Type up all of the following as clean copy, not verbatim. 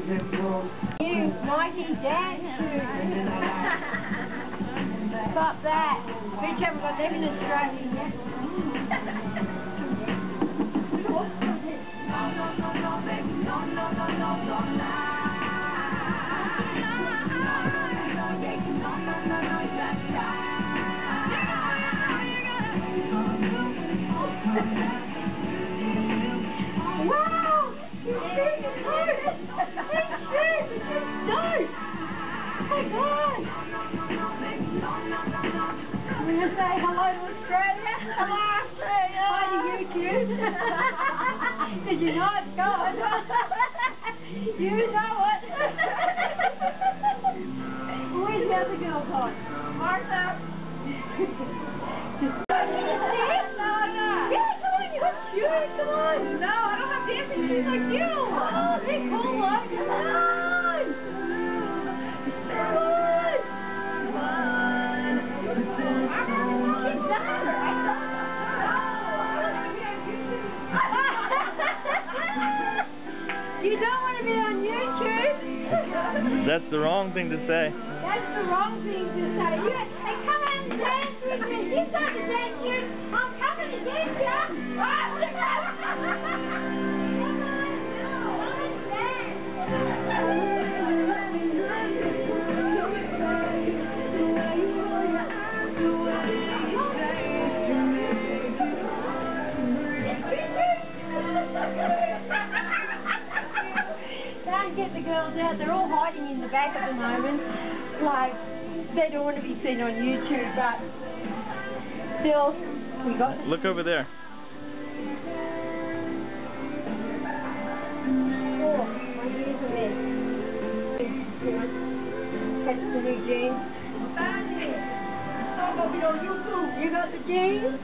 New Nike dance shoes. Stop that. Bitch, haven't got them in Australia yet. Wow! These shoes are dope! These shoes are just dope! Oh my god! I'm going to say hello to Australia. Hello Australia! Hi to YouTube. Did you know it's gone? You know it! Where's the other girl gone? Martha! Come on! No, I don't have dancing shoes like you! Oh, they're cool, look! Come on! Come on! Come on! She's done! You don't want to be on YouTube! That's the wrong thing to say. That's the wrong thing to say. Hey, come on and dance with me! You got to dance here! I'm coming to dance you! Can't get the girls out. They're all hiding in the back at the moment. Like, they don't want to be seen on YouTube, but still, we got to... Look over there. Oh, my ears are messed. Catch the new jeans. You got the jeans?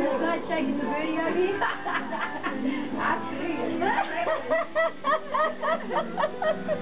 It's not shaking the booty over here. I see it.